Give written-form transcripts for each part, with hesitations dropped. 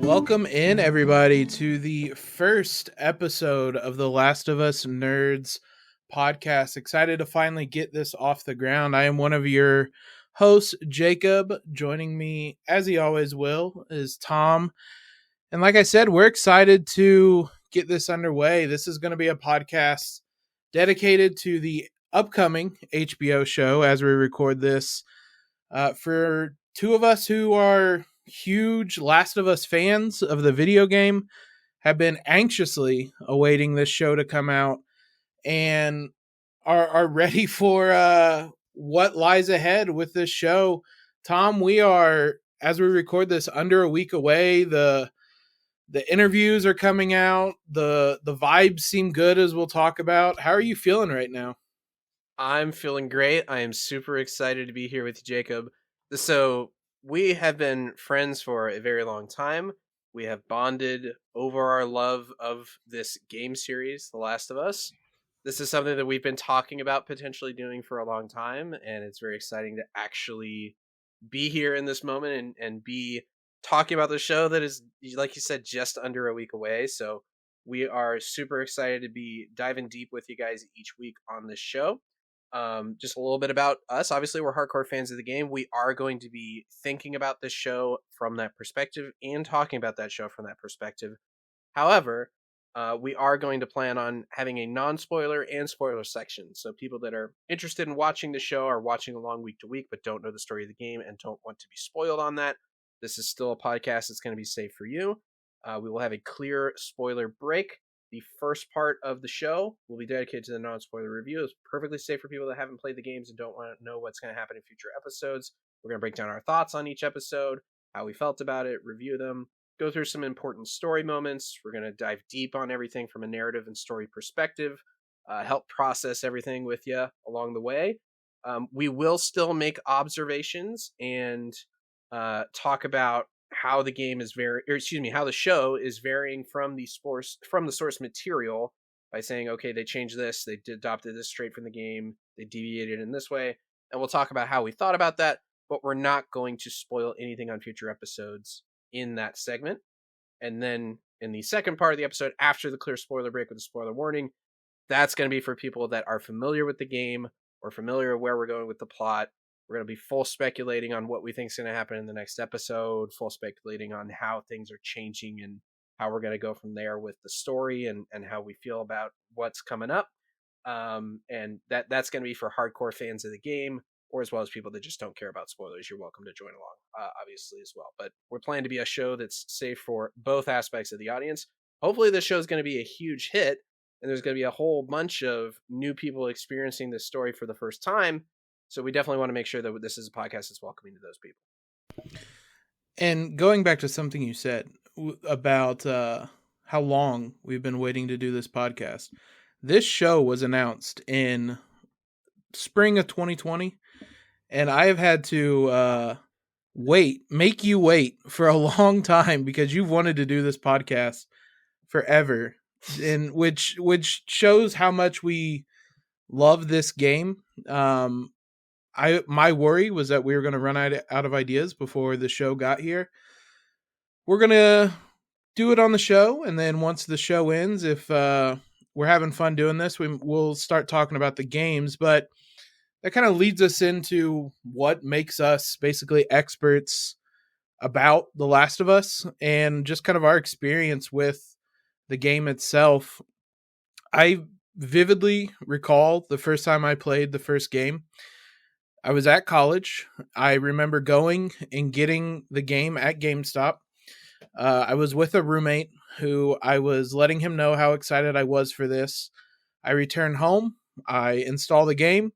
Welcome in, everybody, to the first episode of the Last of Us Nerds podcast. Excited to finally get this off the ground. I am one of your hosts, Jacob. Joining me, as he always will, is Tom. And like I said, we're excited to get this underway. This is going to be a podcast dedicated to the upcoming HBO show as we record this. For two of us who are huge Last of Us fans of the video game, have been anxiously awaiting this show to come out and are ready for what lies ahead with this show. Tom, we are, as we record this, under a week away. The interviews are coming out. The vibes seem good, as we'll talk about. How are you feeling right now? I'm feeling great. I am super excited to be here with you, Jacob. So we have been friends for a very long time. We have bonded over our love of this game series, The Last of Us. This is something that we've been talking about potentially doing for a long time, and it's very exciting to actually be here in this moment and be talking about the show that is, like you said, just under a week away. So we are super excited to be diving deep with you guys each week on this show. Just a little bit about us. Obviously, we're hardcore fans of the game. We are going to be thinking about this show from that perspective and talking about that show from that perspective. However, we are going to plan on having a non-spoiler and spoiler section. So people that are interested in watching the show are watching along week to week, but don't know the story of the game and don't want to be spoiled on that. This is still a podcast that's going to be safe for you. We will have a clear spoiler break. The first part of the show will be dedicated to the non-spoiler review. It's perfectly safe for people that haven't played the games and don't want to know what's going to happen in future episodes. We're going to break down our thoughts on each episode, how we felt about it, review them, go through some important story moments. We're going to dive deep on everything from a narrative and story perspective, help process everything with you along the way. We will still make observations and talk about how the game is how the show is varying from the source material by saying, okay, they changed this, they adopted this straight from the game, they deviated in this way, and we'll talk about how we thought about that, but we're not going to spoil anything on future episodes in that segment. And then in the second part of the episode, after the clear spoiler break with the spoiler warning, that's going to be for people that are familiar with the game or familiar with where we're going with the plot. We're going to be full speculating on what we think is going to happen in the next episode, full speculating on how things are changing and how we're going to go from there with the story and how we feel about what's coming up. And that's going to be for hardcore fans of the game, or as well as people that just don't care about spoilers. You're welcome to join along, obviously, as well. But we're planning to be a show that's safe for both aspects of the audience. Hopefully this show is going to be a huge hit, and there's going to be a whole bunch of new people experiencing this story for the first time. So we definitely want to make sure that this is a podcast that's welcoming to those people. And going back to something you said about how long we've been waiting to do this podcast, this show was announced in spring of 2020, and I have had to make you wait for a long time because you've wanted to do this podcast forever, and which shows how much we love this game. My worry was that we were going to run out of ideas before the show got here. We're going to do it on the show, and then once the show ends, if we're having fun doing this, we'll start talking about the games. But that kind of leads us into what makes us basically experts about The Last of Us and just kind of our experience with the game itself. I vividly recall the first time I played the first game. I was at college. I remember going and getting the game at GameStop. I was with a roommate who I was letting him know how excited I was for this. I returned home. I install the game.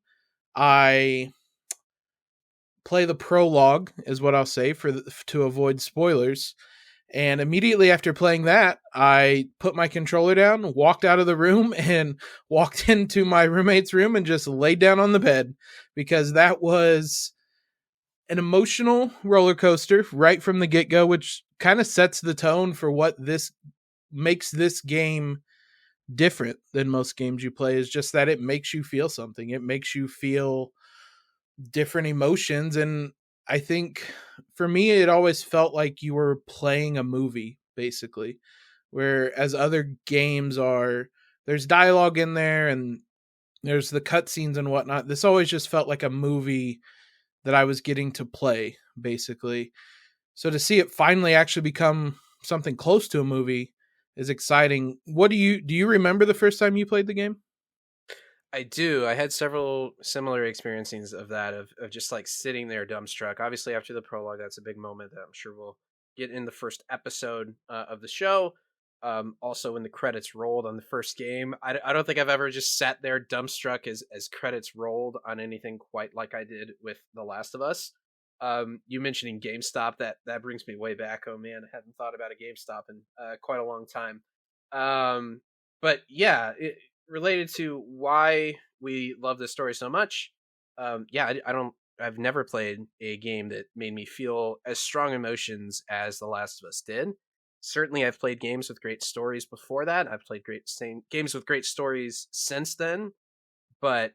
I play the prologue, is what I'll say, to avoid spoilers. And immediately after playing that, I put my controller down, walked out of the room, and walked into my roommate's room and just laid down on the bed because that was an emotional roller coaster right from the get-go, which kind of sets the tone for what this makes this game different than most games you play, is just that it makes you feel something. It makes you feel different emotions, and I think for me, it always felt like you were playing a movie basically. Whereas other games are, there's dialogue in there and there's the cutscenes and whatnot. This always just felt like a movie that I was getting to play, basically. So to see it finally actually become something close to a movie is exciting. What do you remember the first time you played the game? I do. I had several similar experiences of that, of just like sitting there dumbstruck. Obviously, after the prologue, that's a big moment that I'm sure we'll get in the first episode of the show. Also, when the credits rolled on the first game, I don't think I've ever just sat there dumbstruck as credits rolled on anything quite like I did with The Last of Us. You mentioning GameStop, that brings me way back. Oh man, I hadn't thought about a GameStop in quite a long time. Um, but yeah, related to why we love this story so much. Yeah, I don't. I've never played a game that made me feel as strong emotions as The Last of Us did. Certainly, I've played games with great stories before that. I've played games with great stories since then, but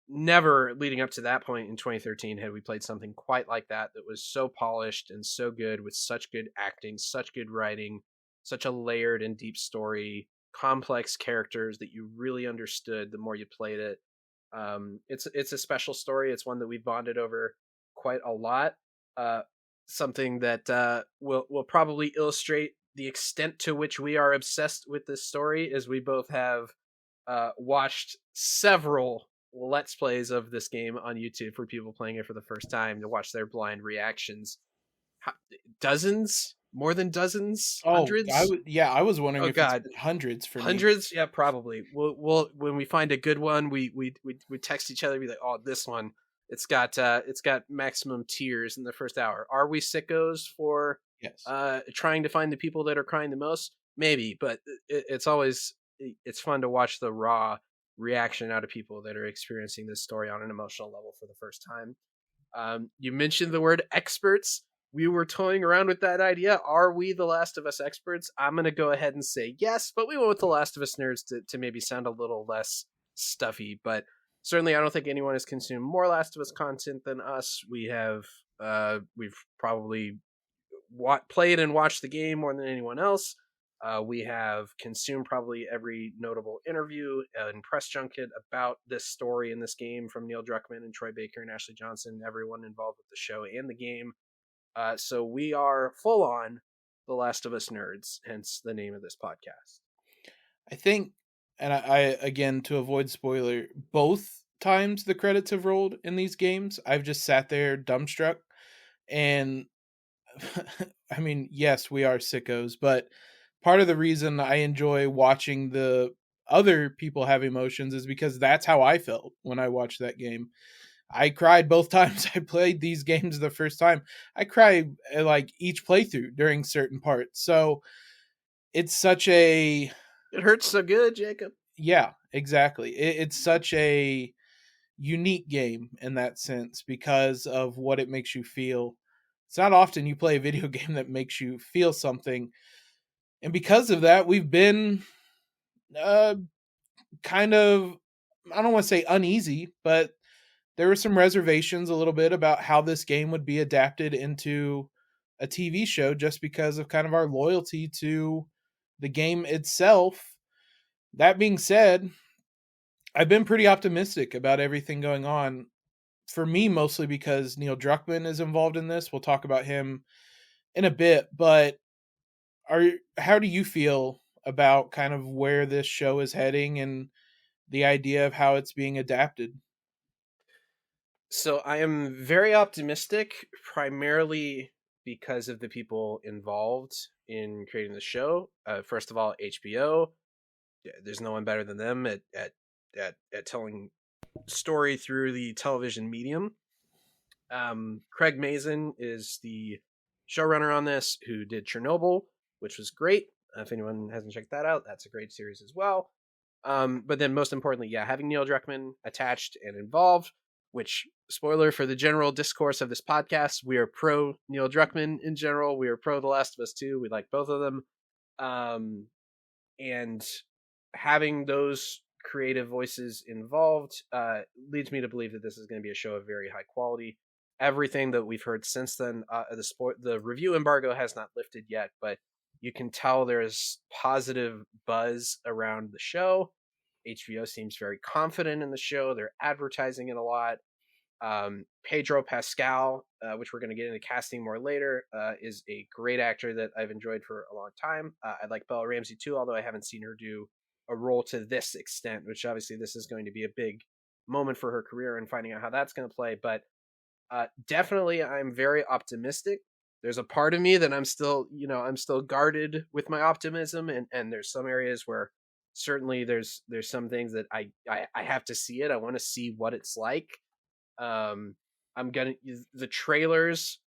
never leading up to that point in 2013 had we played something quite like that was so polished and so good, with such good acting, such good writing, such a layered and deep story, complex characters that you really understood the more you played it. It's a special story. It's one that we bonded over quite a lot. uh, Something that will probably illustrate the extent to which we are obsessed with this story is we both have watched several let's plays of this game on YouTube for people playing it for the first time to watch their blind reactions. How, dozens, more than dozens, Oh, hundreds. I was wondering Oh if it's God, been hundreds for me. hundreds. Yeah, probably. We'll when we find a good one, we text each other, be like, oh, this one. It's got maximum tears in the first hour. Are we sickos for Yes. trying to find the people that are crying the most? Maybe, but it's always it's fun to watch the raw reaction out of people that are experiencing this story on an emotional level for the first time. You mentioned the word experts. We were toying around with that idea. Are we the Last of Us experts? I'm going to go ahead and say yes, but we went with the Last of Us nerds to maybe sound a little less stuffy. But certainly, I don't think anyone has consumed more Last of Us content than us. We've probably played and watched the game more than anyone else. We have consumed probably every notable interview and press junket about this story in this game from Neil Druckmann and Troy Baker and Ashley Johnson, everyone involved with the show and the game. So we are full on The Last of Us nerds, hence the name of this podcast. I think, and I again, to avoid spoiler, both times the credits have rolled in these games, I've just sat there dumbstruck. And I mean, yes, we are sickos, but part of the reason I enjoy watching the other people have emotions is because that's how I felt when I watched that game. I cried both times I played these games the first time. I cried like each playthrough during certain parts. So it's such a, It hurts so good, Jacob. yeah, exactly. It's such a unique game in that sense because of what it makes you feel. It's not often you play a video game that makes you feel something. And because of that, we've been uh, kind of, I don't want to say uneasy, but there were some reservations a little bit about how this game would be adapted into a TV show just because of kind of our loyalty to the game itself. That being said, I've been pretty optimistic about everything going on. For me, mostly because Neil Druckmann is involved in this. We'll talk about him in a bit, but how do you feel about kind of where this show is heading and the idea of how it's being adapted? So I am very optimistic, primarily because of the people involved in creating the show. First of all, HBO. Yeah, there's no one better than them at telling story through the television medium. Craig Mazin is the showrunner on this, who did Chernobyl, which was great. If anyone hasn't checked that out, that's a great series as well. But then, most importantly, yeah, having Neil Druckmann attached and involved, which, spoiler for the general discourse of this podcast, we are pro Neil Druckmann in general. We are pro The Last of Us 2. We like both of them. And having those creative voices involved leads me to believe that this is going to be a show of very high quality. Everything that we've heard since then, the review embargo has not lifted yet, but You can tell there's positive buzz around the show. HBO seems very confident in the show. They're advertising it a lot. Pedro Pascal, which we're going to get into casting more later, is a great actor that I've enjoyed for a long time. I like Bella Ramsey too, although I haven't seen her do a role to this extent, which obviously this is going to be a big moment for her career and finding out how that's going to play. But definitely, I'm very optimistic. There's a part of me that I'm still guarded with my optimism, and there's some areas where certainly there's some things that I have to see it. I want to see what it's like. um, I'm gonna the trailers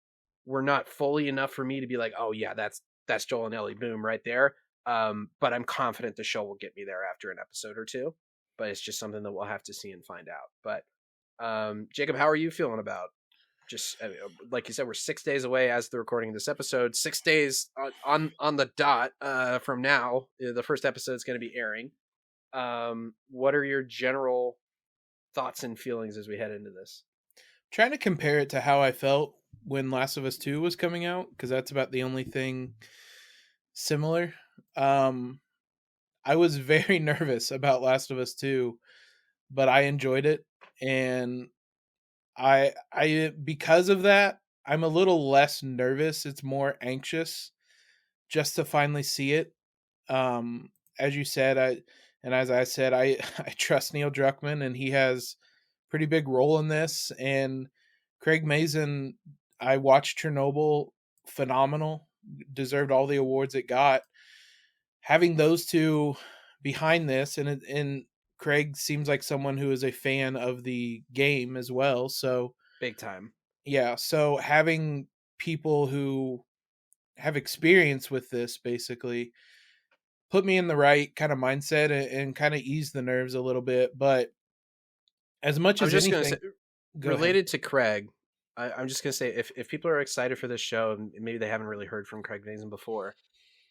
were not fully enough for me to be like, oh yeah, that's Joel and Ellie, boom, right there. But I'm confident the show will get me there after an episode or two. But it's just something that we'll have to see and find out. But Jacob, how are you feeling about just like you said, we're 6 days away as the recording of this episode. 6 days on the dot from now. The first episode is going to be airing. What are your general thoughts and feelings as we head into this? Trying to compare it to how I felt when Last of Us 2 was coming out, because that's about the only thing similar. I was very nervous about Last of Us 2, but I enjoyed it, and I because of that, I'm a little less nervous. It's more anxious just to finally see it. As you said, as I said, I trust Neil Druckmann, and he has pretty big role in this. And Craig Mazin, I watched Chernobyl, phenomenal, deserved all the awards it got. Having those two behind this, and Craig seems like someone who is a fan of the game as well. So Big time. yeah, so having people who have experience with this basically put me in the right kind of mindset, and kind of ease the nerves a little bit. But as much I'm as just gonna say, anything, go ahead. related to Craig, I'm just gonna say if people are excited for this show and maybe they haven't really heard from Craig Mazin before,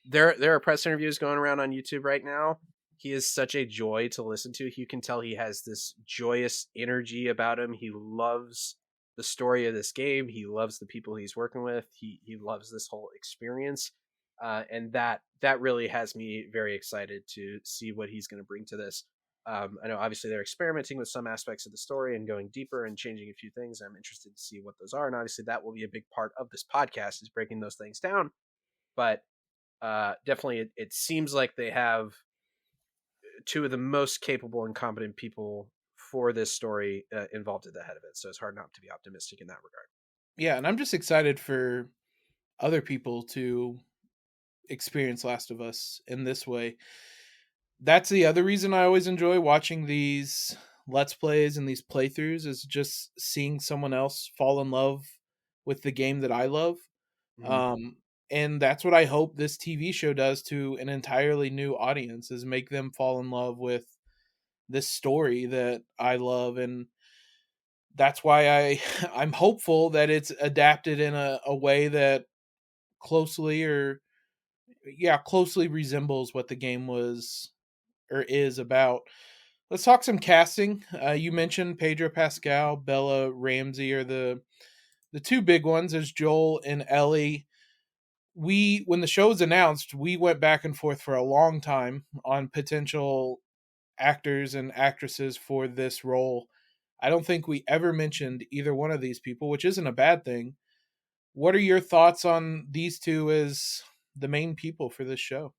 there are press interviews going around on YouTube right now. He is such a joy to listen to. You can tell he has this joyous energy about him. He loves the story of this game. He loves the people he's working with. He loves this whole experience, and that really has me very excited to see what he's going to bring to this. I know obviously they're experimenting with some aspects of the story and going deeper and changing a few things. I'm interested to see what those are, and obviously that will be a big part of this podcast is breaking those things down. But definitely, it seems like they have two of the most capable and competent people for this story involved at the head of it. So it's hard not to be optimistic in that regard. Yeah, and I'm just excited for other people to experience Last of Us in this way. That's the other reason I always enjoy watching these let's plays and these playthroughs, is just seeing someone else fall in love with the game that I love. Mm-hmm. Um, and that's what I hope this TV show does to an entirely new audience, is make them fall in love with this story that I love. And that's why I'm hopeful that it's adapted in a way that closely or closely resembles what the game was or is about. Let's talk some casting. You mentioned Pedro Pascal, Bella Ramsey are the two big ones as Joel and Ellie. We When the show was announced, we went back and forth for a long time on potential actors and actresses for this role. I don't think we ever mentioned either one of these people, which isn't a bad thing. What are your thoughts on these two as the main people for this show?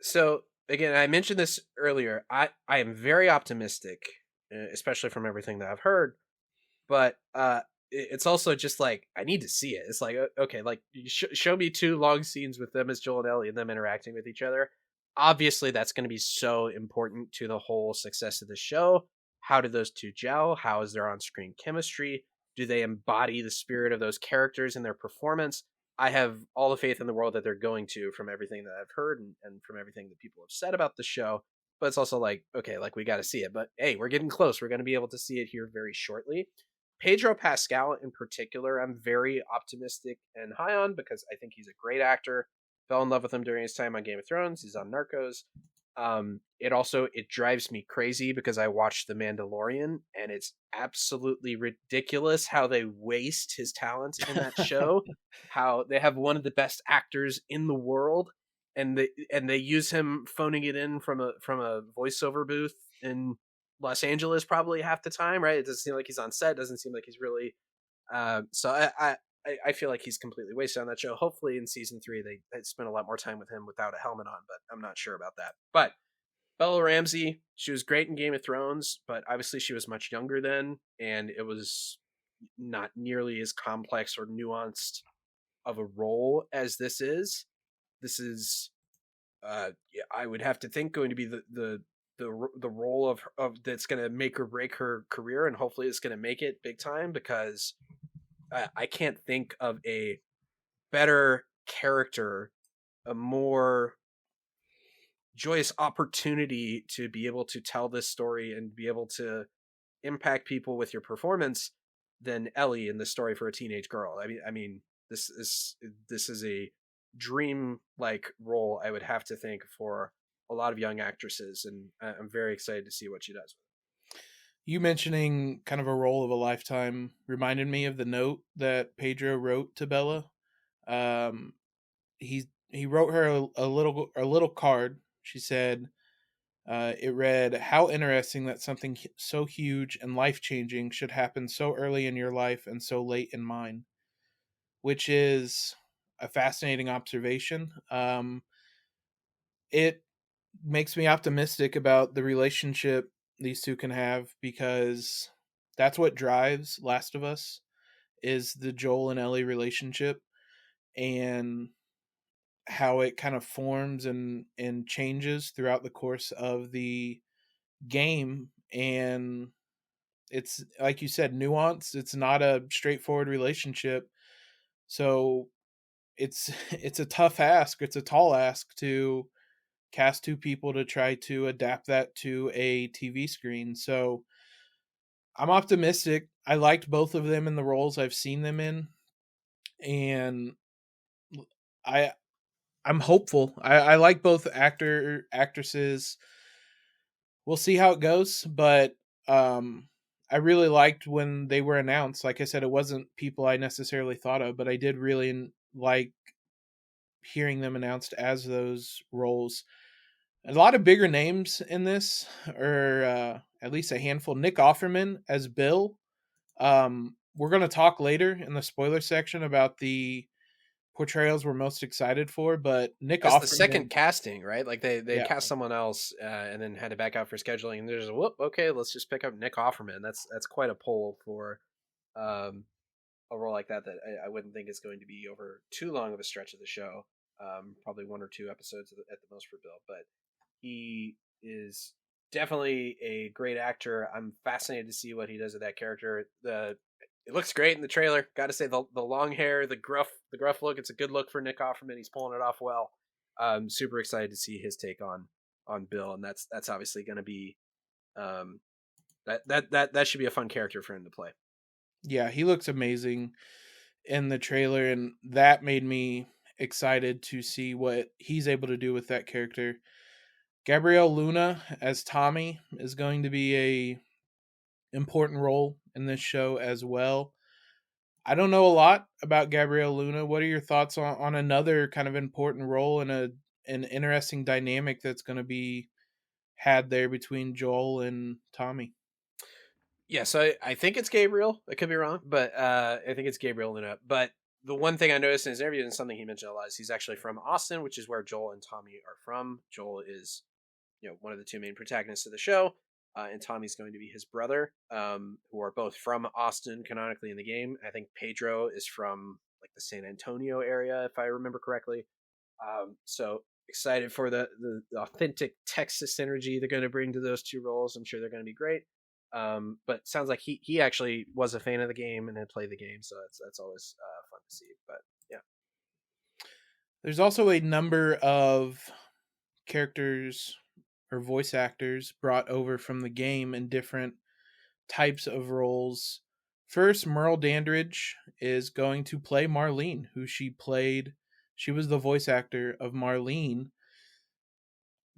So again, I mentioned this earlier. I am very optimistic, especially from everything that I've heard. But it's also just like I need to see it. It's like okay, like show me two long scenes with them as Joel and Ellie and them interacting with each other. Obviously, that's going to be so important to the whole success of the show. How do those two gel? How is their on-screen chemistry? Do they embody the spirit of those characters in their performance? I have all the faith in the world that they're going to, from everything that I've heard and from everything that people have said about the show. But it's also like, okay, like we got to see it. But hey, we're getting close. We're going to be able to see it here very shortly. Pedro Pascal, in particular, I'm very optimistic and high on because I think he's a great actor. Fell in love with him during his time on Game of Thrones. He's on Narcos. It drives me crazy because I watched The Mandalorian, and it's absolutely ridiculous how they waste his talent in that show. How they have one of the best actors in the world, and they use him phoning it in from a voiceover booth in Los Angeles probably half the time, right? It doesn't seem like he's on set. It doesn't seem like he's really. So I feel like he's completely wasted on that show. Hopefully, in season 3, they spend a lot more time with him without a helmet on, but I'm not sure about that. But Bella Ramsey, she was great in Game of Thrones, but obviously she was much younger then, and it was not nearly as complex or nuanced of a role as this is. This is, yeah, I would have to think, going to be the role of that's going to make or break her career, and hopefully it's going to make it big time because I can't think of a better character, a more joyous opportunity to be able to tell this story and be able to impact people with your performance than Ellie in the story for a teenage girl. I mean, this is a dream like role. I would have to think for a lot of young actresses, and I'm very excited to see what she does. You mentioning kind of a role of a lifetime reminded me of the note that Pedro wrote to Bella. Um, he wrote her a little card. She said, it read, "How interesting that something so huge and life changing should happen so early in your life and so late in mine," which is a fascinating observation. It makes me optimistic about the relationship these two can have because that's what drives Last of Us is the Joel and Ellie relationship and how it kind of forms and changes throughout the course of the game. And it's like you said, nuanced. It's not a straightforward relationship. So it's a tough ask. It's a tall ask to cast two people to try to adapt that to a TV screen. So I'm optimistic. I liked both of them in the roles I've seen them in, and I I'm hopeful. I like both actresses. We'll see how it goes, but I really liked when they were announced. Like I said, it wasn't people I necessarily thought of, but I did really like hearing them announced as those roles. A lot of bigger names in this, or at least a handful. Nick Offerman as Bill. We're going to talk later in the spoiler section about the portrayals we're most excited for, but Nick That's the second Offerman, casting, right? Like they yeah, cast someone else and then had to back out for scheduling, and there's a whoop. Okay, let's just pick up Nick Offerman. That's quite a pull for um, a role like that. That I wouldn't think is going to be over too long of a stretch of the show. Probably 1 or 2 episodes at the most for Bill, but he is definitely a great actor. I'm fascinated to see what he does with that character. The It looks great in the trailer. Got to say the long hair, the gruff look. It's a good look for Nick Offerman. He's pulling it off well. I'm super excited to see his take on Bill, and that's obviously going to be um, that should be a fun character for him to play. yeah, he looks amazing in the trailer, and that made me excited to see what he's able to do with that character. Gabrielle Luna as Tommy is going to be a important role in this show as well. I don't know a lot about Gabrielle Luna. What are your thoughts on another kind of important role and an interesting dynamic that's going to be had there between Joel and Tommy? Yeah, so I think it's Gabriel. I could be wrong, but I think it's Gabriel Luna. But the one thing I noticed in his interview and something he mentioned a lot is he's actually from Austin, which is where Joel and Tommy are from. Joel is, one of the two main protagonists of the show, and Tommy's going to be his brother, who are both from Austin canonically in the game. I think Pedro is from like the San Antonio area, if I remember correctly. So excited for the authentic Texas energy they're going to bring to those two roles. I'm sure they're going to be great. But sounds like he actually was a fan of the game and had played the game, so that's always fun to see. But yeah, There's also a number of characters or voice actors brought over from the game in different types of roles. First, Merle Dandridge is going to play Marlene, who she played. She was the voice actor of Marlene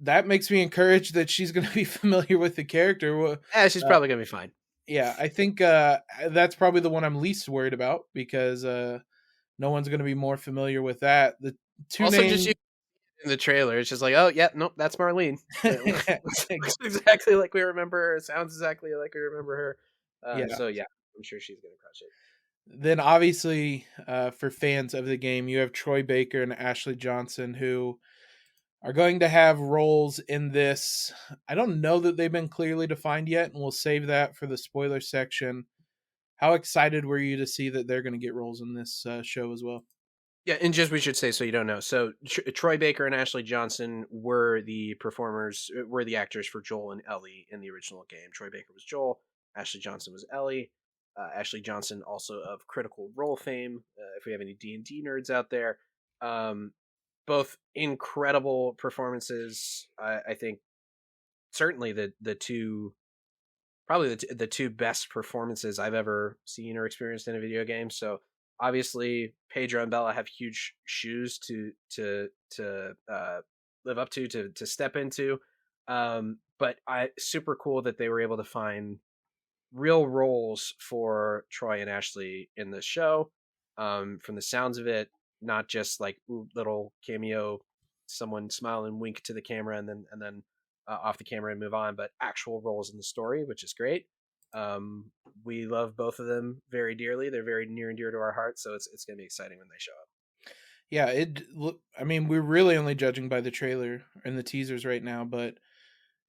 that makes me encouraged that she's going to be familiar with the character. She's probably gonna be fine. Yeah, I think that's probably the one I'm least worried about because no one's going to be more familiar with that. The two Also, just main, you in the trailer, it's just like, oh yeah, nope, that's Marlene. It looks exactly like we remember her. Sounds exactly like we remember her. yeah. So yeah, I'm sure she's gonna crush it. Then obviously, for fans of the game, you have Troy Baker and Ashley Johnson who are going to have roles in this. I don't know that they've been clearly defined yet, and we'll save that for the spoiler section. How excited were you to see that they're going to get roles in this show as well? Yeah, and just we should say so you don't know. So Troy Baker and Ashley Johnson were the performers, were the actors for Joel and Ellie in the original game. Troy Baker was Joel, Ashley Johnson was Ellie. Ashley Johnson also of Critical Role fame. If we have any D&D nerds out there, um, both incredible performances. I think certainly the two probably the two best performances I've ever seen or experienced in a video game. So obviously Pedro and Bella have huge shoes to live up to step into. But I super cool that they were able to find real roles for Troy and Ashley in the show. From the sounds of it, not just like little cameo, someone smile and wink to the camera and then off the camera and move on, but actual roles in the story, which is great. We love both of them very dearly. They're very near and dear to our hearts, so it's going to be exciting when they show up. Yeah, I mean, we're really only judging by the trailer and the teasers right now, but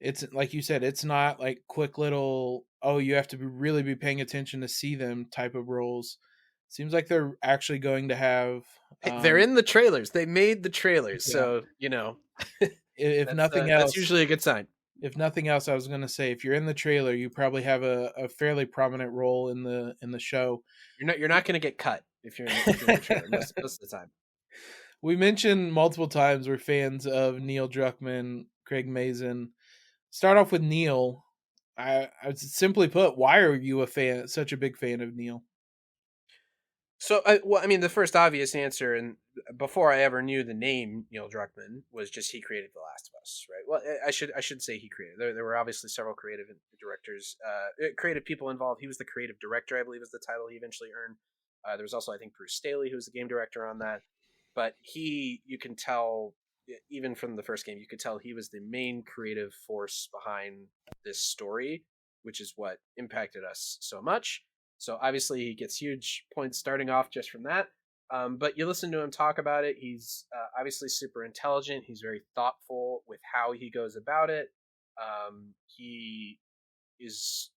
it's like you said, it's not like quick little, oh, you have to really be paying attention to see them type of roles. Seems like they're actually going to have. Hey, they're in the trailers. They made the trailers, Yeah. so you know. If nothing else, that's usually a good sign. If nothing else, I was going to say, if you're in the trailer, you probably have a fairly prominent role in the show. You're not going to get cut if you're in the trailer most of the time. We mentioned multiple times we're fans of Neil Druckmann, Craig Mazin. Start off with Neil. I simply put, why are you such a big fan of Neil? So, I mean, the first obvious answer, and before I ever knew the name Neil Druckmann, was just he created The Last of Us, right? Well, I should say he created. There were obviously several creative directors, creative people involved. He was the creative director, I believe, is the title he eventually earned. There was also, I think, Bruce Staley, who was the game director on that. But you can tell, even from the first game, you could tell he was the main creative force behind this story, which is what impacted us so much. So obviously he gets huge points starting off just from that. But you listen to him talk about it. He's obviously super intelligent. He's very thoughtful with how he goes about it. He is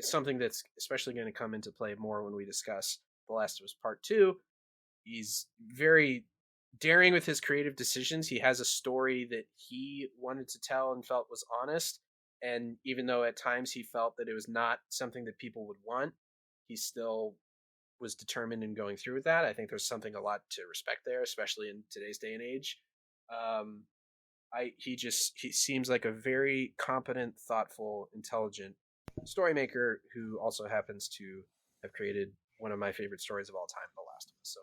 something that's especially going to come into play more when we discuss The Last of Us Part 2. He's very daring with his creative decisions. He has a story that he wanted to tell and felt was honest. And even though at times he felt that it was not something that people would want, he still was determined in going through with that. I think there's something a lot to respect there, especially in today's day and age. He seems like a very competent, thoughtful, intelligent story maker who also happens to have created one of my favorite stories of all time, The Last of Us. So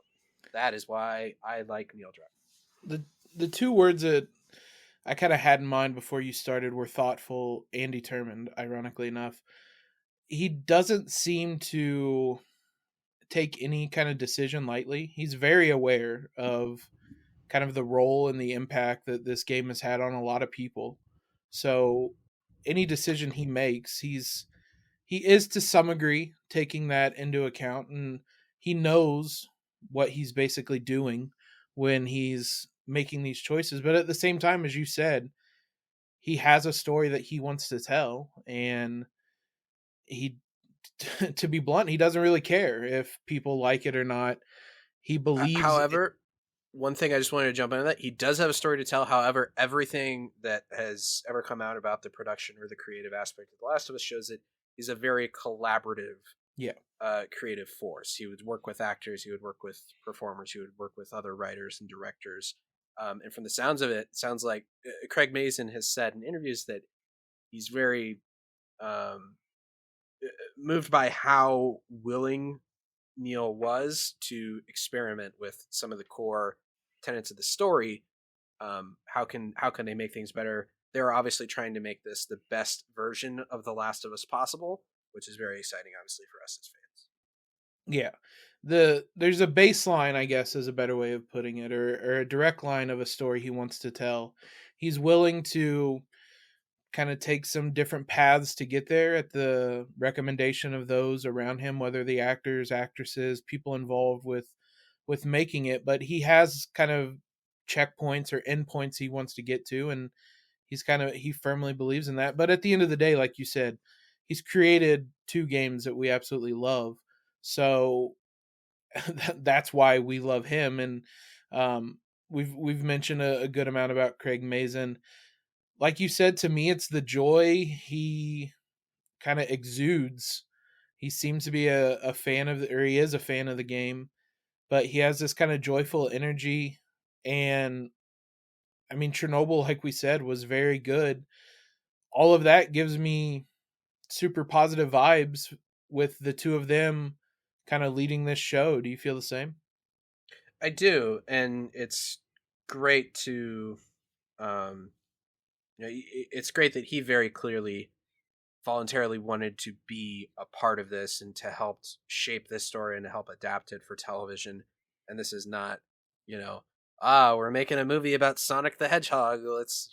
that is why I like Neil Druckmann. The two words that I kind of had in mind before you started were thoughtful and determined, ironically enough. He doesn't seem to take any kind of decision lightly. He's very aware of kind of the role and the impact that this game has had on a lot of people. So any decision he makes, he is to some degree taking that into account, and he knows what he's basically doing when he's making these choices. But at the same time, as you said, he has a story that he wants to tell, and he to be blunt, he doesn't really care if people like it or not. He believes However, one thing I just wanted to jump into that, he does have a story to tell. However, everything that has ever come out about the production or the creative aspect of The Last of Us shows that he's a very collaborative creative force. He would work with actors, he would work with performers, he would work with other writers and directors. And from the sounds of it sounds like Craig Mazin has said in interviews that he's very moved by how willing Neil was to experiment with some of the core tenets of the story. How can they make things better? they're obviously trying to make this the best version of The Last of Us possible, which is very exciting, obviously, for us as fans. Yeah. There's a baseline, I guess, is a better way of putting it, or a direct line of a story he wants to tell. He's willing to kind of take some different paths to get there at the recommendation of those around him, whether the actors, actresses, people involved with making it. But he has kind of checkpoints or endpoints he wants to get to, and he firmly believes in that. But at the end of the day, like you said, he's created two games that we absolutely love. So that's why we love him. And we've mentioned a good amount about Craig Mazin. Like you said, to me, it's the joy he kind of exudes. He seems to be a fan of or he is a fan of the game, but he has this kind of joyful energy. And I mean, Chernobyl, like we said, was very good. All of that gives me super positive vibes with the two of them kind of leading this show. Do you feel the same? I do, and it's great to, um, it's great that he very clearly voluntarily wanted to be a part of this and to help shape this story and to help adapt it for television. And this is not, you know, we're making a movie about Sonic the Hedgehog. What's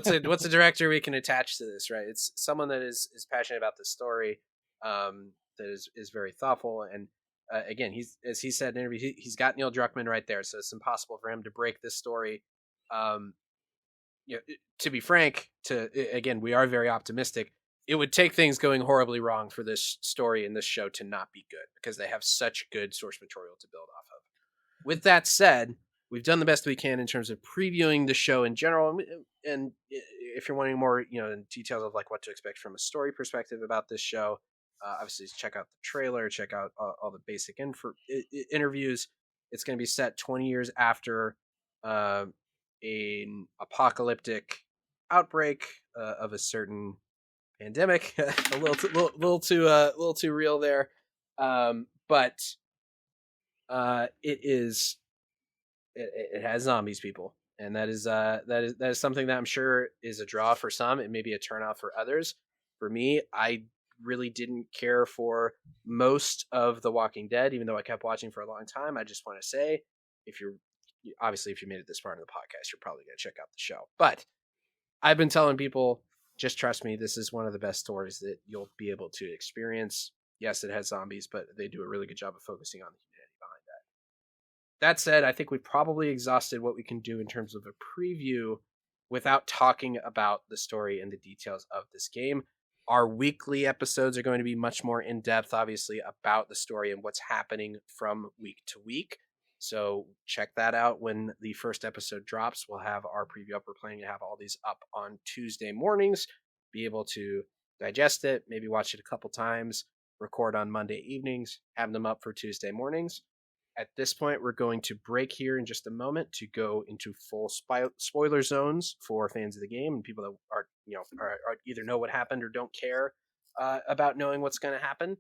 a director we can attach to this, right? It's someone that is passionate about the story, that is very thoughtful. And again, he's, as he said in an interview, he's got Neil Druckmann right there, so it's impossible for him to break this story. Um, to be frank, again, we are very optimistic. It would take things going horribly wrong for this story and this show to not be good because they have such good source material to build off of. With that said, we've done the best we can in terms of previewing the show in general, and if you're wanting more, details of like what to expect from a story perspective about this show, obviously check out the trailer, check out all the basic interviews. It's going to be set 20 years after an apocalyptic outbreak of a certain pandemic. A little too real there, but it has zombies, people, and that is something that I'm sure is a draw for some. It may be a turnoff for others. For me, I really didn't care for most of The Walking Dead, even though I kept watching for a long time. I just want to say, if you made it this far in the podcast, you're probably going to check out the show. But I've been telling people, just trust me, this is one of the best stories that you'll be able to experience. Yes, it has zombies, but they do a really good job of focusing on the humanity behind that. That said, I think we've probably exhausted what we can do in terms of a preview without talking about the story and the details of this game. Our weekly episodes are going to be much more in depth, obviously, about the story and what's happening from week to week. So check that out when the first episode drops. We'll have our preview up. We're planning to have all these up on Tuesday mornings, be able to digest it, maybe watch it a couple times, record on Monday evenings, have them up for Tuesday mornings. At this point, we're going to break here in just a moment to go into full spoiler zones for fans of the game and people that are either know what happened or don't care about knowing what's going to happen.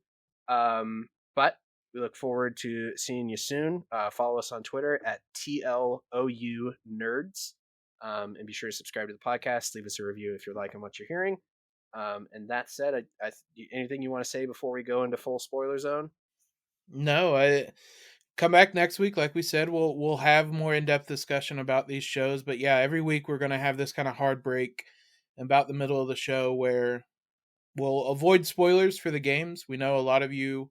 But we look forward to seeing you soon. Follow us on Twitter at TLOU Nerds. And be sure to subscribe to the podcast. Leave us a review if you're liking what you're hearing. And that said, anything you want to say before we go into full spoiler zone? No, I come back next week. Like we said, we'll have more in-depth discussion about these shows. But yeah, every week we're going to have this kind of hard break about the middle of the show where we'll avoid spoilers for the games. We know a lot of you,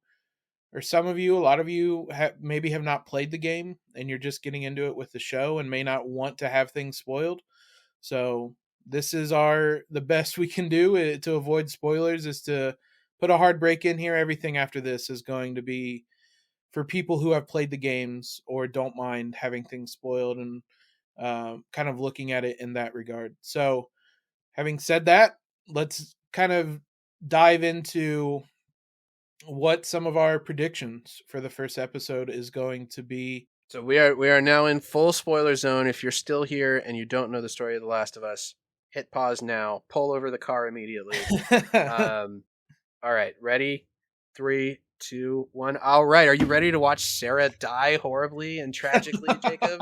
or some of you, a lot of you maybe have not played the game and you're just getting into it with the show and may not want to have things spoiled. So this is the best we can do to avoid spoilers, is to put a hard break in here. Everything after this is going to be for people who have played the games or don't mind having things spoiled, and kind of looking at it in that regard. So having said that, let's kind of dive into what some of our predictions for the first episode is going to be. So we are now in full spoiler zone. If you're still here and you don't know the story of The Last of Us, hit pause now. Pull over the car immediately. All right, ready? 3, 2, 1. All right. Are you ready to watch Sarah die horribly and tragically, Jacob?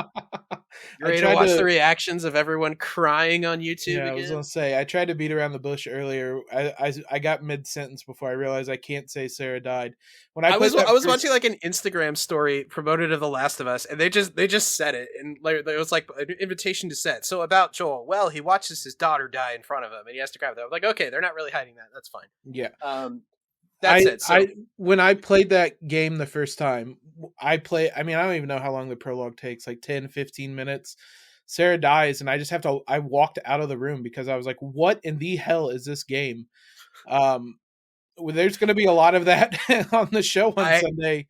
You I ready to tried watch the to. reactions of everyone crying on YouTube Yeah, I was gonna again? say I tried to beat around the bush earlier. I got mid sentence before I realized I can't say Sarah died. When I played that I was first, watching like an Instagram story promoted of The Last of Us, and they just said it, and like, it was like an invitation to set. So about Joel, well, he watches his daughter die in front of him, and he has to cry with her. I'm like, okay, they're not really hiding that. That's fine. yeah, Um, that's I it. So I when I played that game the first time, I mean, I don't even know how long the prologue takes, like 10, 15 minutes. Sarah dies and I just have to I walked out of the room because I was like, what in the hell is this game? Um there's going to be a lot of that on the show on I Sunday.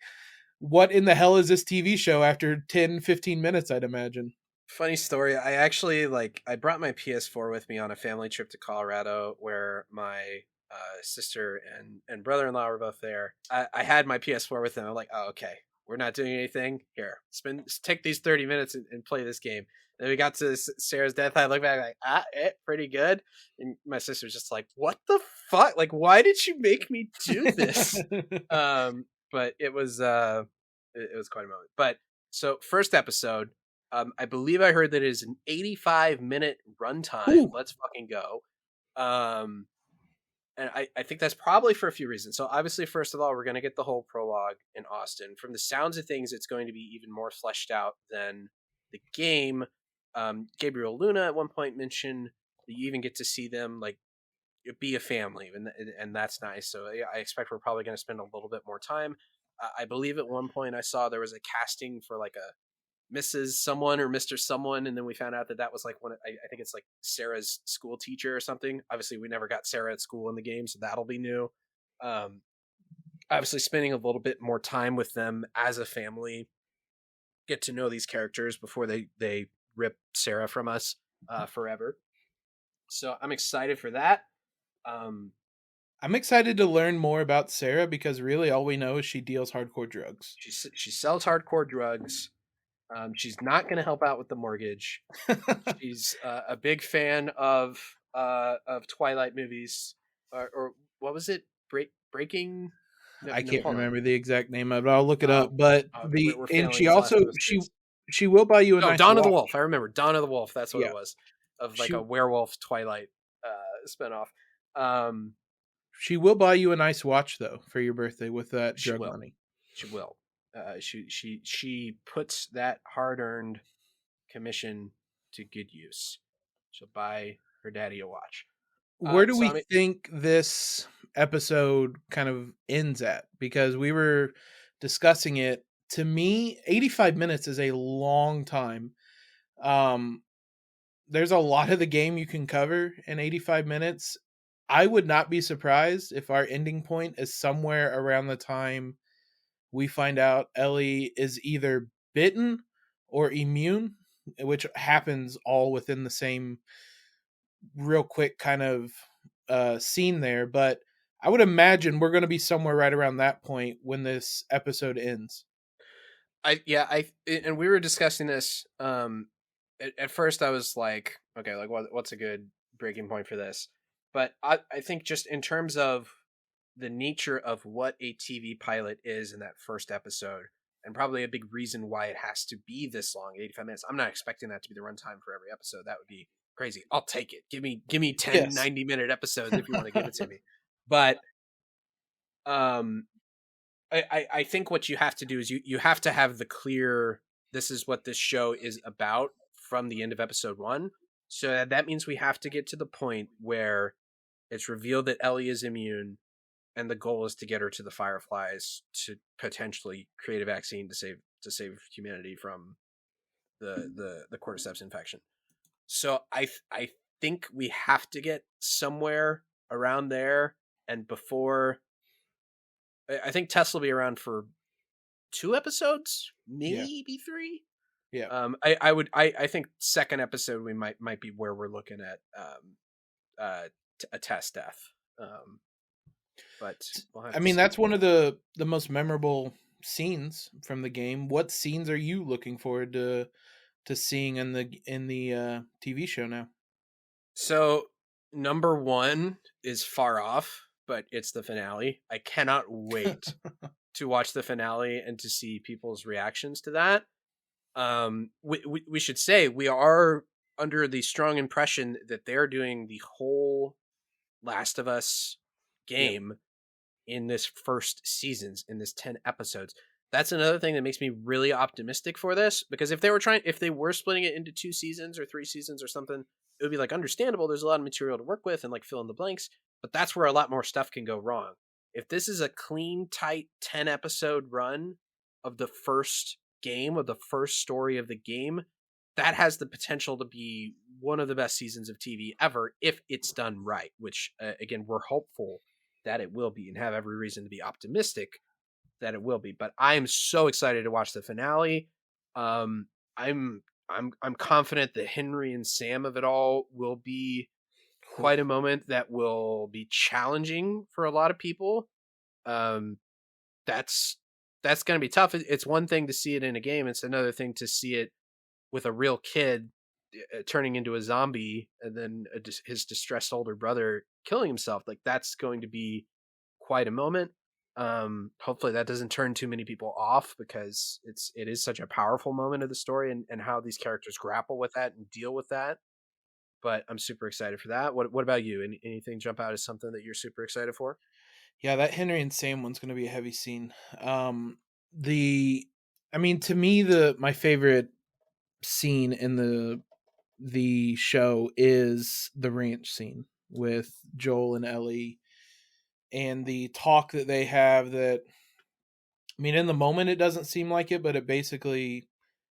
What in the hell is this TV show after 10, 15 minutes, I'd imagine. funny story. I actually I brought my PS4 with me on a family trip to Colorado where my sister and brother-in-law were both there. I had my PS4 with them. I'm like, oh, okay, we're not doing anything here. Take these 30 minutes and play this game. Then we got to Sarah's death. I look back like, pretty good. And my sister's just like, what the fuck? Like, why did you make me do this? But it was quite a moment. But so first episode, I believe I heard that it is an 85-minute runtime. Ooh, Let's fucking go. Um, and I think that's probably for a few reasons. So obviously, first of all, we're going to get the whole prologue in Austin. From the sounds of things, it's going to be even more fleshed out than the game. Gabriel Luna at one point mentioned that you even get to see them like be a family, and that's nice. So yeah, I expect we're probably going to spend a little bit more time. I believe at one point I saw there was a casting for like a Mrs. Someone or Mr. Someone, and then we found out that that was like one. I think it's like Sarah's school teacher or something. Obviously, we never got Sarah at school in the game, so that'll be new. Um, Obviously, spending a little bit more time with them as a family, get to know these characters before they rip Sarah from us forever. So I'm excited for that. Um, I'm excited to learn more about Sarah because really all we know is she deals hardcore drugs. she sells hardcore drugs. She's not going to help out with the mortgage. She's a big fan of Twilight movies, or what was it? Breaking? No, I no, can't hold on. remember the exact name of it. I'll look it Uh, up. But we're and failing she as Last also of Us kids. she will buy you a Oh, nice Dawn of the watch. Wolf. I remember Dawn of the Wolf. That's what it Yeah, was, of like she a werewolf Twilight spinoff. Um, she will buy you a nice watch though for your birthday with that she drug will. money. She will. She puts that hard earned commission to good use. She'll buy her daddy a watch. Where do So we I mean, think this episode kind of ends at? Because we were discussing it. To me, 85 minutes is a long time. Um, there's a lot of the game you can cover in 85 minutes. I would not be surprised if our ending point is somewhere around the time we find out Ellie is either bitten or immune, which happens all within the same real quick kind of scene there. But I would imagine we're going to be somewhere right around that point when this episode ends. and we were discussing this. At first I was like, okay, like what's a good breaking point for this? But I think just in terms of the nature of what a TV pilot is in that first episode, and probably a big reason why it has to be this long, 85 minutes. I'm not expecting that to be the runtime for every episode. That would be crazy. I'll take it. Give me 10 Yes. 90-minute episodes if you want to give it to me. But um I think what you have to do is you have to have the clear, this is what this show is about from the end of episode one. So that means we have to get to the point where it's revealed that Ellie is immune, and the goal is to get her to the Fireflies to potentially create a vaccine to save humanity from the cordyceps infection. So I think we have to get somewhere around there, and before I think Tess will be around for 2 episodes, Yeah. maybe 3. Yeah. I think second episode we might be where we're looking at a test death. But we'll have I to mean, see. that's one of the most memorable scenes from the game. What scenes are you looking forward to seeing in the TV show now? So number one is Far Off. but it's the finale. I cannot wait to watch the finale and to see people's reactions to that. We should say we are under the strong impression that they're doing the whole Last of Us Yep. game in this first seasons, in this 10 episodes. That's another thing that makes me really optimistic for this, because if they were splitting it into 2 seasons or 3 seasons or something, it would be like understandable. There's a lot of material to work with and like fill in the blanks, but that's where a lot more stuff can go wrong. If this is a clean, tight 10 episode run of the first game, of the first story of the game, that has the potential to be one of the best seasons of TV ever if it's done right, which again, we're hopeful that it will be and have every reason to be optimistic that it will be. But I am so excited to watch the finale. Um, I'm confident that Henry and Sam of it all will be quite a moment that will be challenging for a lot of people. Um, that's that's going to be tough. It's one thing to see it in a game. It's another thing to see it with a real kid turning into a zombie and then his distressed older brother killing himself. Like that's going to be quite a moment. Hopefully that doesn't turn too many people off, because it is such a powerful moment of the story, and how these characters grapple with that and deal with that. But I'm super excited for that. What about you? Anything jump out as something that you're super excited for? Yeah, that Henry and Sam one's going to be a heavy scene. The I mean, to me, the my favorite scene in the show is the ranch scene with Joel and Ellie, and the talk that they have. That, I mean, in the moment it doesn't seem like it, but it basically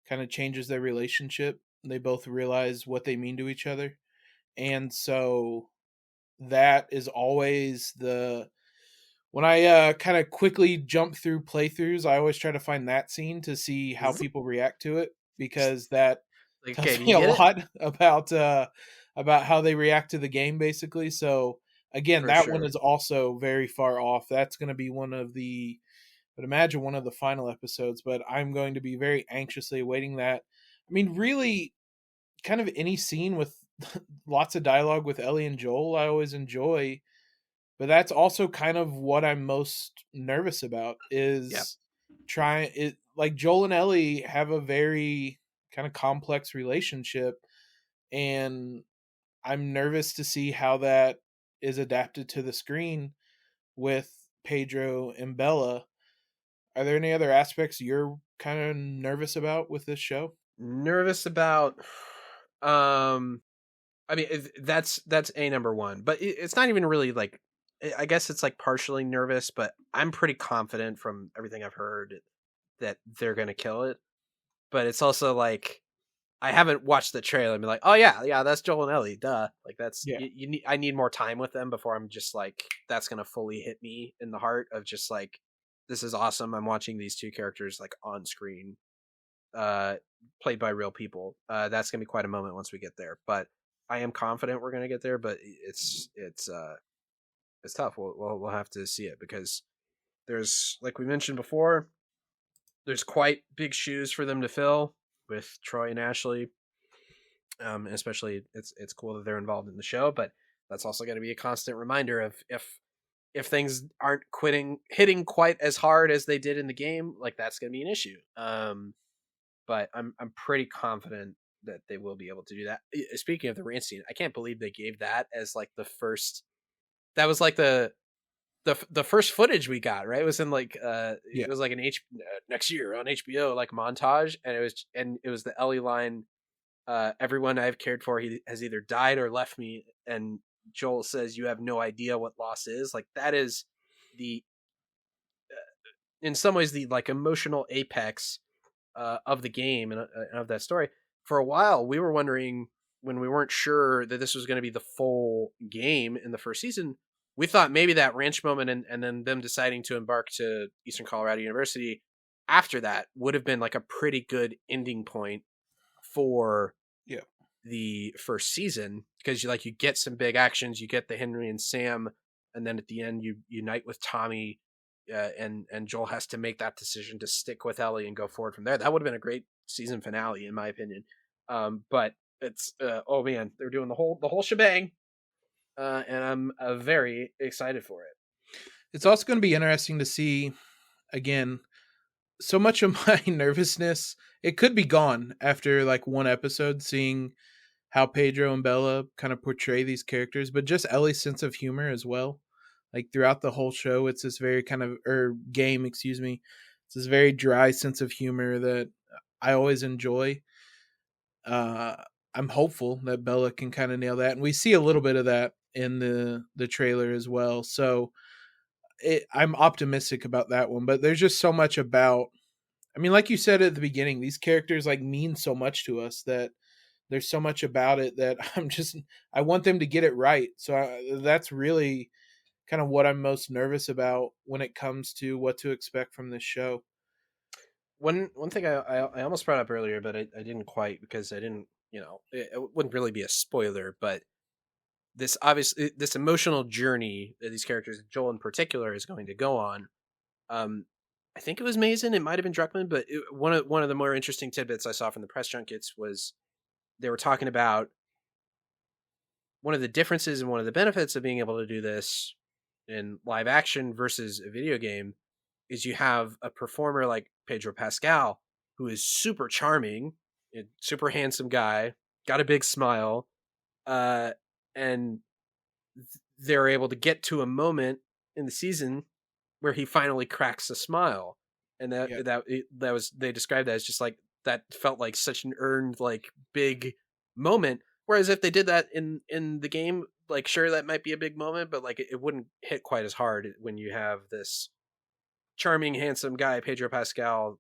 kind of changes their relationship. They both realize what they mean to each other, and so that is always the when I kind of quickly jump through playthroughs, I always try to find that scene to see how people react to it, because that Like, okay, tells do me you a get it? lot about how they react to the game, basically. So again, For that one sure. is also very far off. That's going to be one of the, I would imagine, one of the final episodes, but I'm going to be very anxiously awaiting that. I mean, really, kind of any scene with lots of dialogue with Ellie and Joel, I always enjoy, but that's also kind of what I'm most nervous about Yeah. is trying it. Like Joel and Ellie have a very kind of complex relationship, and I'm nervous to see how that is adapted to the screen with Pedro and Bella. Are there any other aspects you're kind of nervous about with this show? Nervous about um I mean, that's a number one, but it's not even really like. I guess it's like partially nervous, but I'm pretty confident from everything I've heard that they're gonna kill it. But it's also like I haven't watched the trailer and be like, oh yeah, yeah, that's Joel and Ellie, duh. Like that's Yeah. you need. I need more time with them before I'm just like that's gonna fully hit me in the heart of just like this is awesome. I'm watching these two characters like on screen, uh, played by real people. That's gonna be quite a moment once we get there. But I am confident we're gonna get there. But it's tough. We'll have to see it, because there's, like we mentioned before, there's quite big shoes for them to fill with Troy and Ashley. Especially it's cool that they're involved in the show, but that's also going to be a constant reminder of if things aren't hitting quite as hard as they did in the game, like that's going to be an issue. But I'm pretty confident that they will be able to do that. Speaking of the ranch scene, I can't believe they gave that as like the first. That was like the first footage we got. Right, it was in like Yeah. it was like an next year on HBO like montage, and it was the Ellie line. Everyone I've cared for has either died or left me, and Joel says, "You have no idea what loss is." Like that is the in some ways the like emotional apex of the game and of that story. For a while, we were wondering, when we weren't sure that this was going to be the full game in the first season. We thought maybe that ranch moment and then them deciding to embark to Eastern Colorado University after that would have been like a pretty good ending point for Yeah. the first season, because you get some big actions, you get the Henry and Sam, and then at the end you unite with Tommy, and Joel has to make that decision to stick with Ellie and go forward from there. That would have been a great season finale, in my opinion. But it's oh man, they're doing the whole shebang, and I'm very excited for it. It's also going to be interesting to see again. So much of my nervousness, it could be gone after like one episode, seeing how Pedro and Bella kind of portray these characters, but just Ellie's sense of humor as well. Like throughout the whole show, it's this very kind of or game, excuse me, it's this very dry sense of humor that I always enjoy. Uh, I'm hopeful that Bella can kind of nail that, and we see a little bit of that in the trailer as well. So I'm optimistic about that one. But there's just so much about. I mean, like you said at the beginning, these characters like mean so much to us that there's so much about it that I want them to get it right. So that's really kind of what I'm most nervous about when it comes to what to expect from this show. One thing I almost brought up earlier, but I didn't quite because I didn't, it wouldn't really be a spoiler, but this emotional journey that these characters, Joel in particular, is going to go on. Um, I think it was Mazin. It might have been Druckmann, but one of the more interesting tidbits I saw from the press junkets was they were talking about one of the differences and one of the benefits of being able to do this in live action versus a video game is you have a performer like Pedro Pascal who is super charming, a super handsome guy, got a big smile, and they're able to get to a moment in the season where he finally cracks a smile, and Yeah. that was they described that as just like that felt like such an earned like big moment. Whereas if they did that in the game, like sure that might be a big moment, but like it wouldn't hit quite as hard when you have this charming, handsome guy Pedro Pascal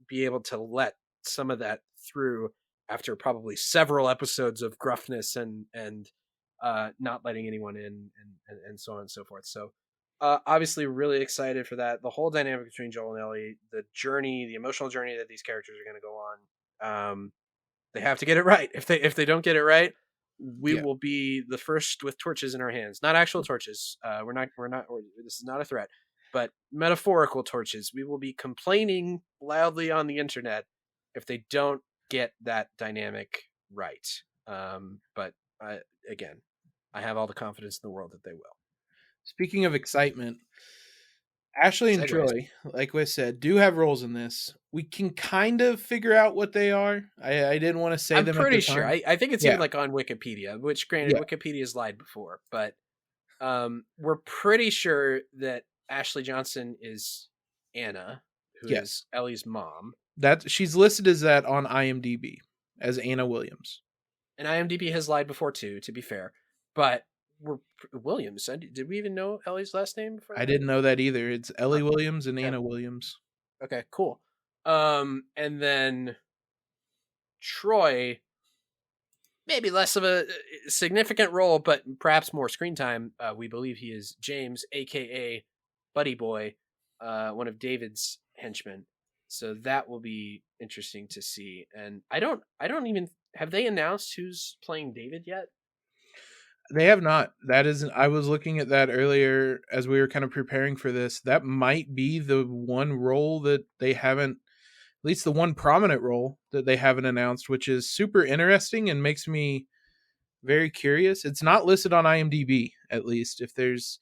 be able to let some of that through after probably several episodes of gruffness and not letting anyone in and so on and so forth. So obviously really excited for that. The whole dynamic between Joel and Ellie, the journey, the emotional journey that these characters are going to go on. They have to get it right. If they don't get it right, we Yeah. will be the first with torches in our hands. Not actual torches. This is not a threat, but metaphorical torches. We will be complaining loudly on the internet if they don't get that dynamic right. But again, I have all the confidence in the world that they will. Speaking of excitement, Ashley and Segways. Troy, like I said, do have roles in this. We can kind of figure out what they are. I didn't want to say I'm them at the pretty sure. time. I think it's even Yeah. like on Wikipedia, which granted Yeah. Wikipedia's lied before, but we're pretty sure that Ashley Johnson is Anna, who Yes. is Ellie's mom. That she's listed as that on IMDb as Anna Williams. And IMDb has lied before too, to be fair. But we're Williams. Did we even know Ellie's last name before I that? didn't know that either. It's Ellie Williams and Okay. Anna Williams. Okay, cool. And then Troy, maybe less of a significant role, but perhaps more screen time. We believe he is James, aka Buddy Boy, one of David's henchmen. So that will be interesting to see. And I don't even have they announced who's playing David yet? They have not. That is, I was looking at that earlier as we were kind of preparing for this. That might be the one role that they haven't, at least the one prominent role that they haven't announced, which is super interesting and makes me very curious. It's not listed on IMDb, at least. If there's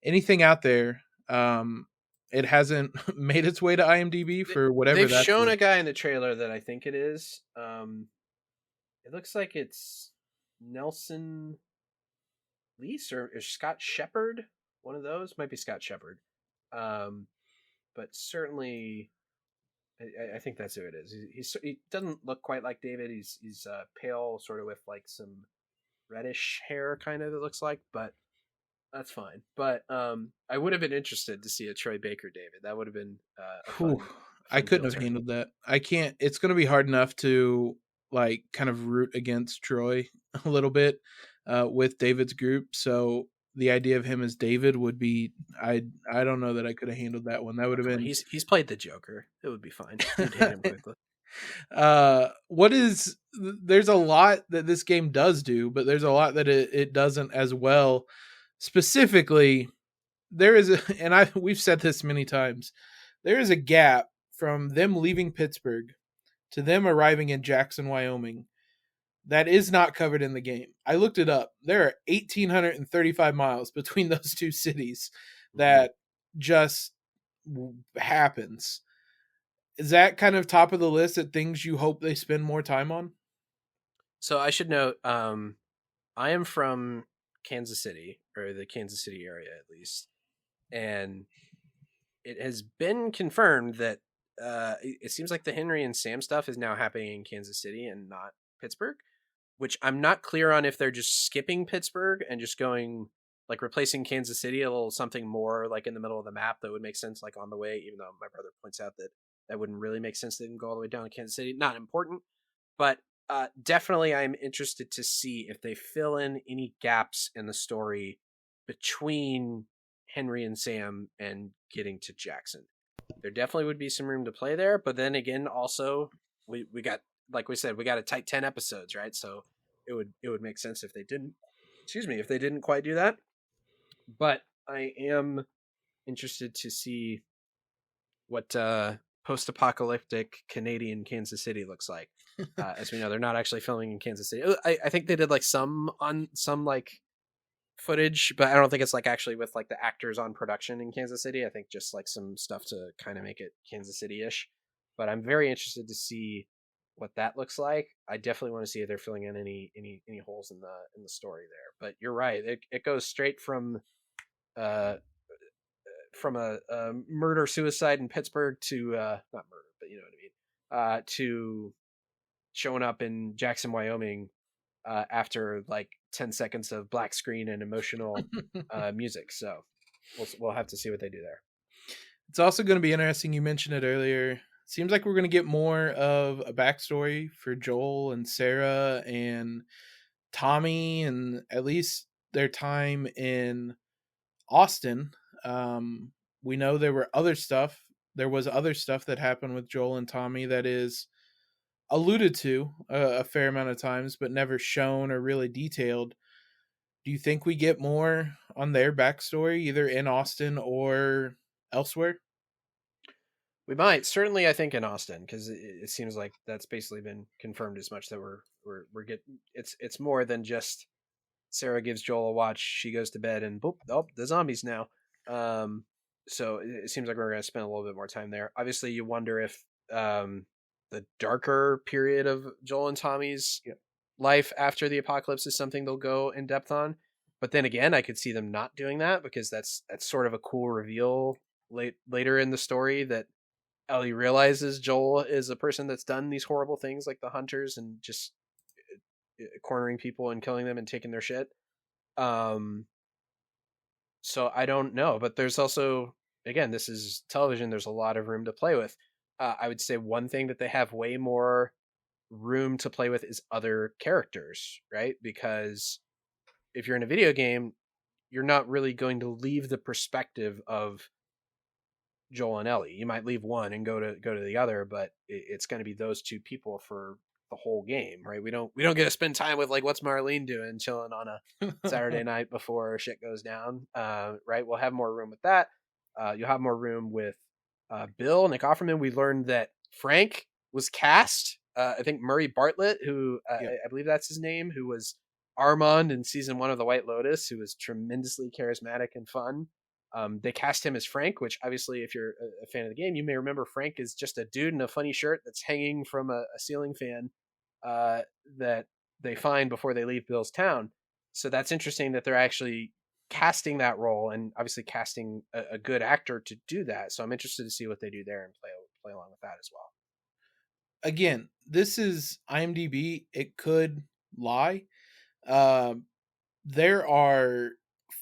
anything out there, it hasn't made its way to IMDb for whatever They've that's shown worth. a guy in the trailer that I think it is. It looks like it's Nelson Lease or Scott Shepard. One of those might be Scott Shepard. Um, but certainly, I think that's who it is. He doesn't look quite like David. He's pale, sort of with like some reddish hair, kind of. It looks like, but that's fine. But I would have been interested to see a Troy Baker David. That would have been a Whew, I fun heel couldn't have turn. handled that. I can't. It's going to be hard enough to like kind of root against Troy a little bit with David's group. So the idea of him as David would be. I don't know that I could have handled that one. That Oh, would have come on, been. he's played the Joker. It would be fine. You'd hate him quickly. What is there's a lot that this game does do, but there's a lot that it doesn't as well. Specifically, there is a, and I we've said this many times. There is a gap from them leaving Pittsburgh to them arriving in Jackson, Wyoming, that is not covered in the game. I looked it up. There are 1,835 miles between those two cities Mhm. that just happens. Is that kind of top of the list at things you hope they spend more time on? So I should note, I am from Kansas City, or the Kansas City area at least, and it has been confirmed that it seems like the Henry and Sam stuff is now happening in Kansas City and not Pittsburgh, which I'm not clear on if they're just skipping Pittsburgh and just going like replacing Kansas City a little something more like in the middle of the map that would make sense like on the way, even though my brother points out that that wouldn't really make sense. They didn't go all the way down to Kansas City. Not important, but definitely I'm interested to see if they fill in any gaps in the story between Henry and Sam and getting to Jackson. There definitely would be some room to play there, but then again, also we got like we said, we got a tight 10 episodes, right? So it would make sense if they didn't. Excuse me, if they didn't quite do that. But I am interested to see what post-apocalyptic Canadian Kansas City looks like. As we know, they're not actually filming in Kansas City. I think they did like some on some like footage, but I don't think it's like actually with like the actors on production in Kansas City. I think just like some stuff to kind of make it Kansas City-ish. But I'm very interested to see what that looks like. I definitely want to see if they're filling in any holes in the story there. But you're right; it goes straight uh from a murder suicide in Pittsburgh to not murder, but you know what I mean, to showing up in Jackson, Wyoming, after like 10 seconds of black screen and emotional music. So we'll have to see what they do there. It's also going to be interesting. You mentioned it earlier. Seems like we're going to get more of a backstory for Joel and Sarah and Tommy, and at least their time in Austin. Um, we know there were other stuff. There was other stuff that happened with Joel and Tommy that is alluded to a fair amount of times, but never shown or really detailed. Do you think we get more on their backstory, either in Austin or elsewhere? We might certainly, I think, in Austin because it seems like that's basically been confirmed as much that we're getting. It's more than just Sarah gives Joel a watch, she goes to bed, and boop, oh, the zombies now. Um, so it seems like we're going to spend a little bit more time there. Obviously, you wonder if the darker period of Joel and Tommy's life after the apocalypse is something they'll go in depth on. But then again, I could see them not doing that because that's sort of a cool reveal later in the story that Ellie realizes Joel is a person that's done these horrible things like the hunters and just cornering people and killing them and taking their shit. Um, so I don't know, but there's also again, this is television. There's a lot of room to play with. I would say one thing that they have way more room to play with is other characters, right? Because if you're in a video game, you're not really going to leave the perspective of Joel and Ellie. You might leave one and go to the other, but it's going to be those two people for the whole game, right? We don't get to spend time with like what's Marlene doing, chilling on a Saturday night before shit goes down, right? We'll have more room with that. You'll have more room with Bill, Nick Offerman. We learned that Frank was cast. I think Murray Bartlett, who Yeah. I believe that's his name, who was Armand in season 1 of The White Lotus, who was tremendously charismatic and fun. They cast him as Frank, which obviously, if you're a fan of the game, you may remember Frank is just a dude in a funny shirt that's hanging from a ceiling fan that they find before they leave Bill's town. So that's interesting that they're actually casting that role and obviously casting a good actor to do that. So I'm interested to see what they do there and play along with that as well. Again, this is IMDb. It could lie. Um, there are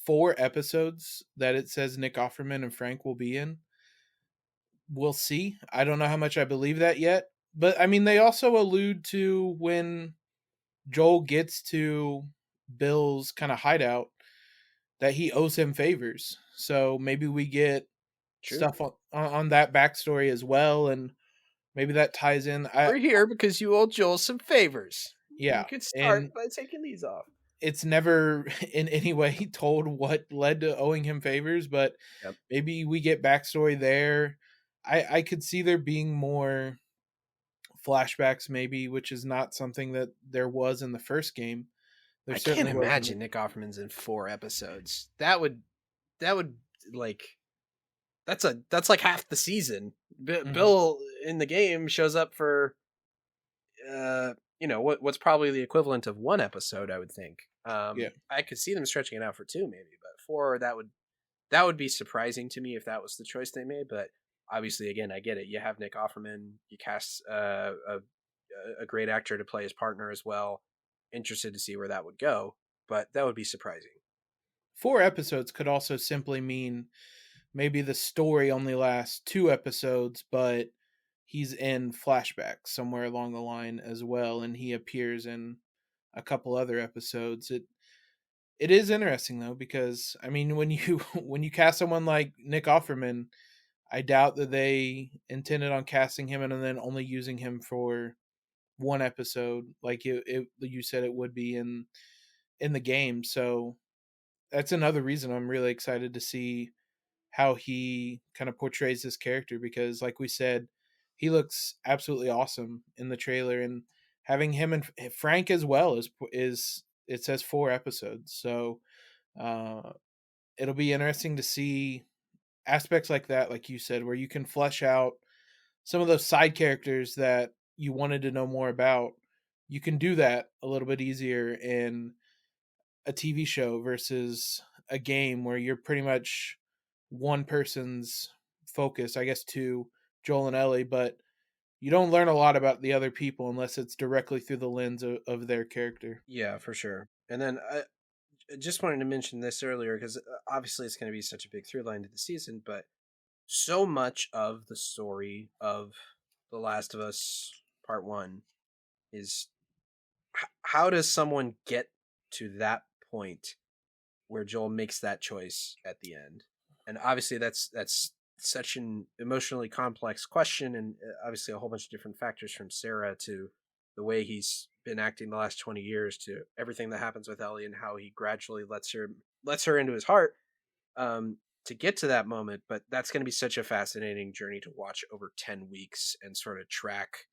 4 episodes that it says Nick Offerman and Frank will be in. We'll see. I don't know how much I believe that yet. But I mean, they also allude to when Joel gets to Bill's kind of hideout that he owes him favors. So maybe we get True. stuff on that backstory as well, and maybe that ties in. We're here because you owe Joel some favors. You Yeah, could start and by taking these off. it's never in any way told what led to owing him favors, but Yep. maybe we get backstory there. I could see there being more flashbacks maybe, which is not something that there was in the first game. There I can't certainly wasn't. imagine Nick Offerman's in 4 episodes. That would like that's like half the season. Mhm. Bill in the game shows up for what's probably the equivalent of 1 episode, I would think. Yeah. I could see them stretching it out for 2 maybe, but 4, that would be surprising to me if that was the choice they made. But obviously, again, I get it. You have Nick Offerman, you cast a great actor to play his partner as well. Interested to see where that would go, but that would be surprising. 4 episodes could also simply mean maybe the story only lasts 2 episodes, but he's in flashbacks somewhere along the line as well, and he appears in a couple other episodes. It is interesting though, because I mean, when you when you cast someone like Nick Offerman, I doubt that they intended on casting him and then only using him for 1 episode, like you said it would be in the game. So that's another reason I'm really excited to see how he kind of portrays this character, because like we said, he looks absolutely awesome in the trailer, and having him and Frank as well is it says 4 episodes. So uh it'll be interesting to see aspects like that, like you said, where you can flesh out some of those side characters that you wanted to know more about. You can do that a little bit easier in a TV show versus a game where you're pretty much one person's focus, I guess, to Joel and Ellie, but you don't learn a lot about the other people unless it's directly through the lens of their character. Yeah, for sure. And then I just wanted to mention this earlier because obviously it's going to be such a big through line to the season, but so much of the story of The Last of Us Part 1 is how does someone get to that point where Joel makes that choice at the end? And obviously that's such an emotionally complex question, and obviously a whole bunch of different factors, from Sarah to the way he's been acting the last 20 years to everything that happens with Ellie and how he gradually lets her into his heart, to get to that moment. But that's going to be such a fascinating journey to watch over 10 weeks and sort of track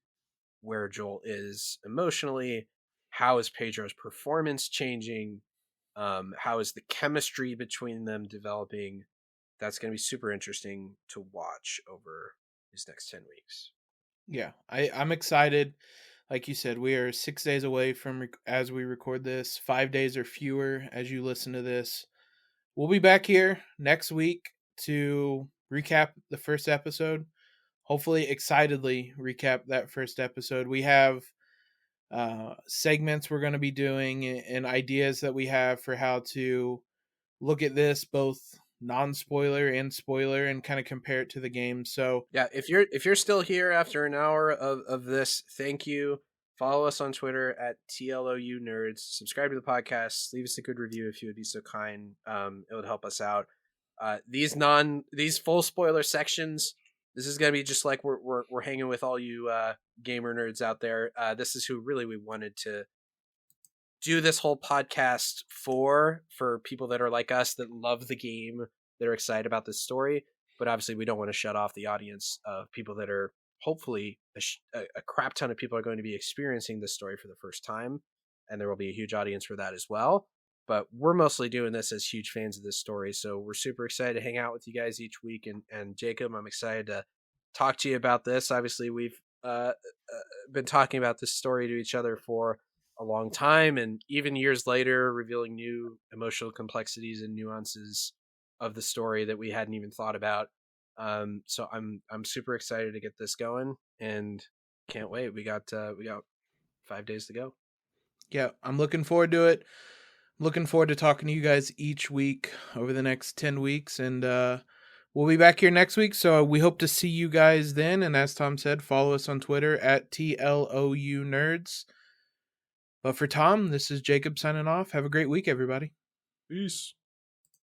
where Joel is emotionally. How is Pedro's performance changing? How is the chemistry between them developing? That's going to be super interesting to watch over these next 10 weeks. Yeah, I'm excited. Like you said, we are 6 days away from as we record this. 5 days or fewer as you listen to this. We'll be back here next week to recap the first episode. Hopefully, excitedly recap that first episode. We have segments we're going to be doing and ideas that we have for how to look at this, both non-spoiler and spoiler, and kind of compare it to the game. So Yeah, if you're still here after an hour of this, thank you. Follow us on Twitter at TLOU Nerds. Subscribe to the podcast. Leave us a good review if you would be so kind. It would help us out. These full spoiler sections, this is gonna be just like we're hanging with all you gamer nerds out there. This is who really we wanted to do this whole podcast for people that are like us, that love the game, that are excited about this story. But obviously, we don't want to shut off the audience of people that are hopefully a crap ton of people are going to be experiencing this story for the first time, and there will be a huge audience for that as well. But we're mostly doing this as huge fans of this story, so we're super excited to hang out with you guys each week. And Jacob, I'm excited to talk to you about this. Obviously, we've been talking about this story to each other for a long time, and even years later, revealing new emotional complexities and nuances of the story that we hadn't even thought about. So I'm super excited to get this going, and can't wait. We got 5 days to go. yeah, I'm looking forward to it. Looking forward to talking to you guys each week over the next 10 weeks, and we'll be back here next week. So we hope to see you guys then. And as Tom said, follow us on Twitter at TLOU Nerds. But for Tom, this is Jacob signing off. Have a great week, everybody. Peace.